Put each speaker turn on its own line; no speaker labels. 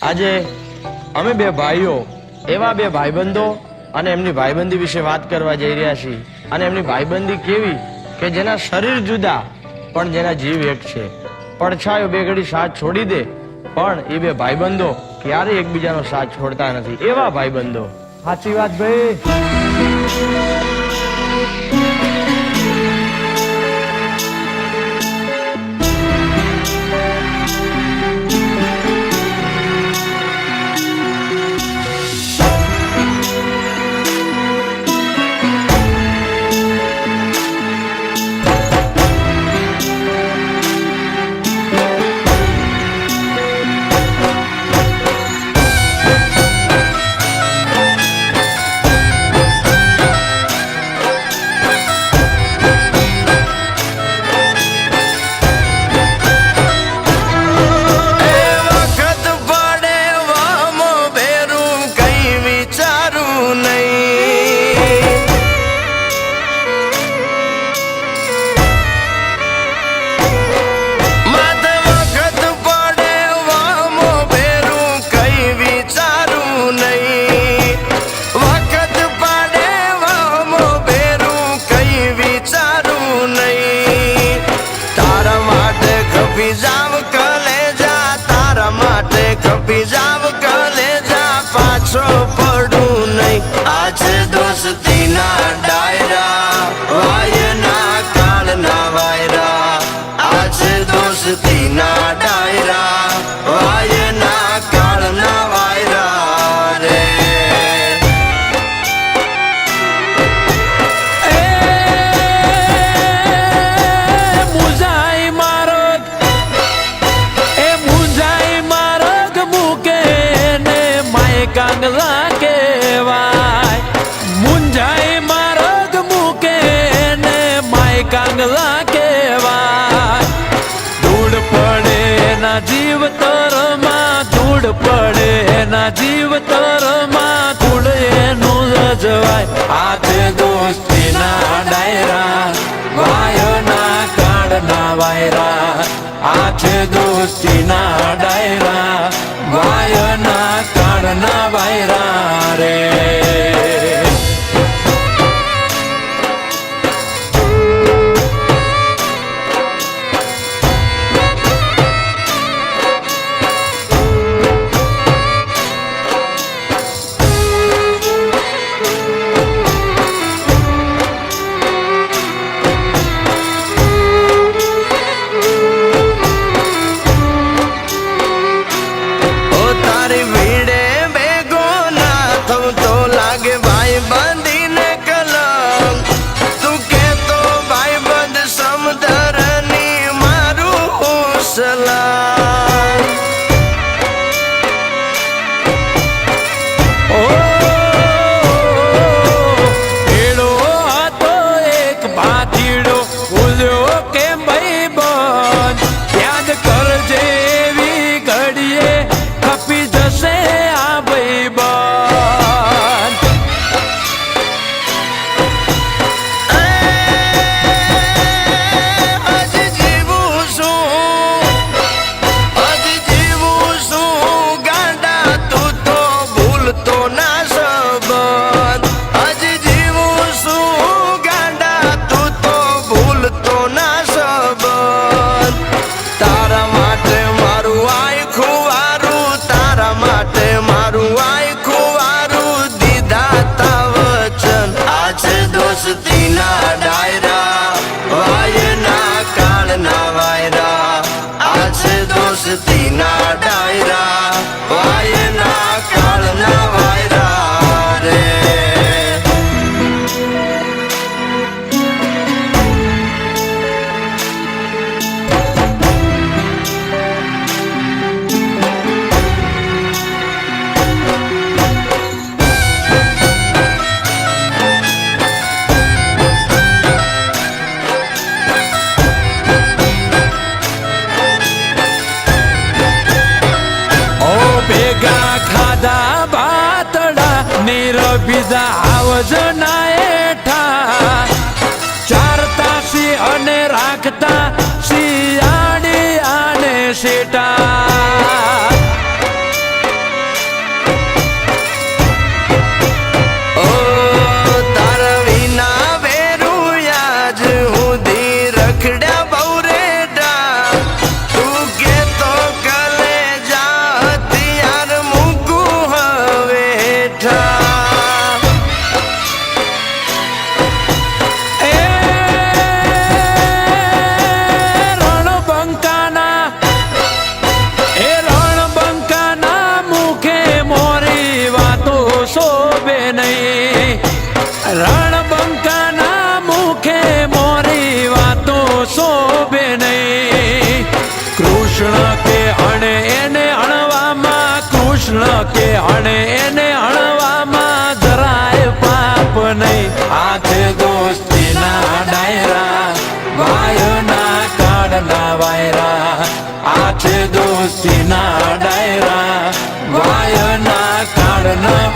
આજે અમે બે ભાઈઓ એવા બે ભાઈબંધો અને એમની ભાઈબંધી વિશે વાત કરવા જઈ રહ્યા છીએ અને એમની ભાઈબંધી કેવી કે જેના શરીર જુદા પણ જેના જીવ એક છે. પડછાયો બે ઘડી સાથ છોડી દે પણ એ બે ભાઈબંધો ક્યારેય એકબીજાનો સાથ છોડતા નથી. એવા ભાઈબંધો.
સાચી વાત ભાઈ.
પાછો પડું નહીં. આજે દોસ્તીના ડાયરા વાયના કાળના વાયરા. આજે દોસ્તીના ડાયરા વાયના કાળના વાયરા રે.
મુંજાઈ મારગ મૂકે ને માય કાંગલા કેવાય. મુંજાઈ મારગ મૂકે ને માય કાંગલા કેવાય. ધૂળ પડે ના જીવ તરમાં, ધૂળ પડે ના જીવ તરમાં, ધૂળ એનું જજવાય. આજે દોસ્તીના ડાયરા વાયના કાળના વાયરા. આજે દોસ્તીના ડાયરા વાયના કાળના વાયરા રે.
દોસ્તીના ડાયરા વાયના કાળના વાયરા રે.
બીજા આવજના એઠા ચારતા સી અને રાખતા શિયાળી આને શેટા. નહીં. રણબંકાના મુખે મોરી વાતો શોભે નહીં. કૃષ્ણ કે અણે એને અણવામાં, કૃષ્ણ કે અણે એને અણવામાં જરાય પાપ નહીં. આ છે દોસ્તીના ડાયરા, ભાઈના કાળના વાયરા. આ છે દોસ્તીના ડાયરા, ભાઈના કાળના